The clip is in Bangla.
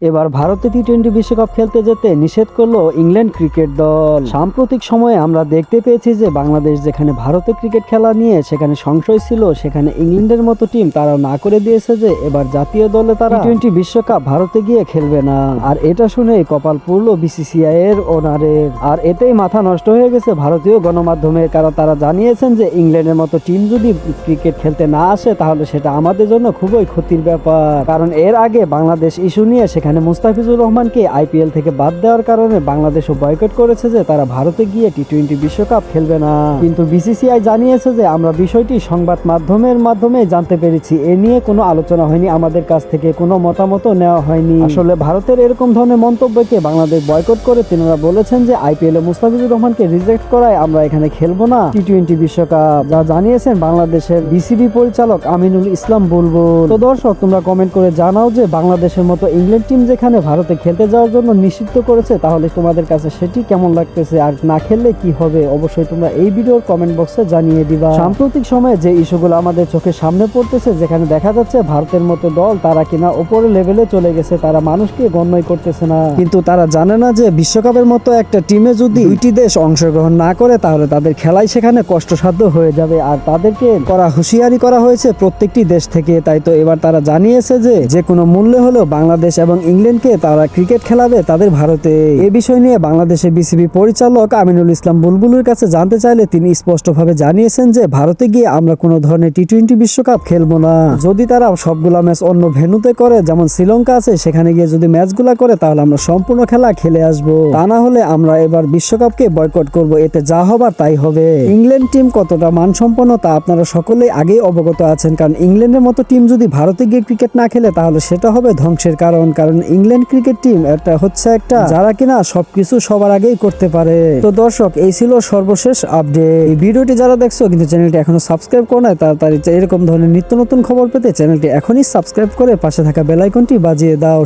এবার ভারতে টি-20 বিশ্বকাপ খেলতে যেতে নিষেধ করলো ইংল্যান্ড ক্রিকেট দল। সাম্প্রতিক সময়ে আমরা দেখতে পেয়েছি যে বাংলাদেশ যেখানে ভারতে ক্রিকেট খেলা নিয়ে সেখানে সংশয় ছিল, সেখানে ইংল্যান্ডের মতো টিম তারাও না করে দিয়েছে যে এবার জাতীয় দলে তারা টি-20 বিশ্বকাপ ভারতে গিয়ে খেলবে না। আর এটা শুনে কপাল পুরলো বিসিসিআই এর ওনারের। আর এতেই মাথা নষ্ট হয়ে গেছে ভারতীয় গণমাধ্যমের, কারণ তারা জানিয়েছেন যে ইংল্যান্ডের মতো টিম যদি ক্রিকেট খেলতে না আসে তাহলে সেটা আমাদের জন্য খুবই ক্ষতির ব্যাপার। কারণ এর আগে বাংলাদেশ ইস্যু নিয়ে সেখানে মুস্তাফিজুর রহমানকে আইপিএল থেকে বাদ দেওয়ার কারণে বাংলাদেশও বয়কট করেছে যে তারা ভারতে গিয়ে টি-20 বিশ্বকাপ খেলবে না। কিন্তু বিসিসিআই জানিয়েছে যে আমরা বিষয়টি সংবাদ মাধ্যমের মাধ্যমে জানতে পেরেছি, এ নিয়ে কোনো আলোচনা হয়নি, আমাদের কাছ থেকে কোনো মতামত নেওয়া হয়নি। আসলে ভারতের এরকম ধরনের মন্তব্যকে বাংলাদেশ বয়কট করে তিনারা বলেছেন যে আইপিএল এ মুস্তাফিজুর রহমানকে রিজেক্ট করায় আমরা এখানে খেলবো না টি-20 বিশ্বকাপ, যা জানিয়েছেন বাংলাদেশের বিসিবি পরিচালক আমিনুল ইসলাম বুলবুল। তো দর্শক, তোমরা কমেন্ট করে জানাও যে বাংলাদেশের মতো ইংল্যান্ড টিম যেখানে ভারতে খেলতে যাওয়ার জন্য নিষিদ্ধ করেছে তাহলে তোমাদের কাছে সেটি কেমন লাগতেছে, আর না খেললে কি হবে অবশ্যই তোমরা এই ভিডিওর কমেন্ট বক্সে জানিয়ে দিবা। সাম্প্রতিক সময়ে যে ইস্যুগুলো আমাদের চোখের সামনে পড়তেছে, যেখানে দেখা যাচ্ছে ভারতের মতো দল তারা কিনা উপরের লেভেলে চলে গেছে, তারা মানুষকে গণ্যই করতেছে না, কিন্তু তারা জানে না যে বিশ্বকাপের মতো একটা টিমে যদি দুইটি দেশ অংশগ্রহণ না করে তাহলে তাদের খেলাই সেখানে কষ্টসাধ্য হয়ে যাবে। আর তাদেরকে হুঁশিয়ারি করা হয়েছে প্রত্যেকটি দেশ থেকে। তাই তো এবার তারা জানিয়েছে যে কোনো মূল্যে হলেও বাংলাদেশ এবং ইংল্যান্ডকে তারা ক্রিকেট খেলাবে তাদের ভারতে। এ বিষয় নিয়ে বাংলাদেশের বিসিবি পরিচালক আমিনুল ইসলাম বুলবুলের কাছে জানতে চাইলে তিনি স্পষ্টভাবে জানিয়েছেন যে ভারতে গিয়ে আমরা কোনো ধরনের টি-20 বিশ্বকাপ খেলবো না। যদি তারা সবগুলা ম্যাচ অন্য ভেন্যুতে করে, যেমন শ্রীলঙ্কা আছে, সেখানে গিয়ে যদি ম্যাচগুলা করে তাহলে আমরা সম্পূর্ণ খেলা খেলে আসবো। তা না হলে আমরা এবার বিশ্বকাপকে বয়কট করব, এতে যা হবার তাই হবে। ইংল্যান্ড টিম কতটা মানসম্পন্ন তা আপনারা সকলেই আগেই অবগত আছেন, কারণ ইংল্যান্ডের মতো টিম যদি ভারতে গিয়ে ক্রিকেট না খেলে তাহলে সেটা হবে ধ্বংসের কারণ। কারণ ইংল্যান্ড ক্রিকেট টিম এটা হচ্ছে একটা যারা কিনা সবকিছু সবার আগেই করতে পারে। তো দর্শক, এই ছিল সর্বশেষ আপডেট। এই ভিডিওটি যারা দেখছো কিন্তু চ্যানেলটি এখনো সাবস্ক্রাইব করো না, তাড়াতাড়ি এরকম ধরনের নিত্য নতুন খবর পেতে চ্যানেলটি এখনই সাবস্ক্রাইব করে পাশে থাকা বেল আইকনটি বাজিয়ে দাও।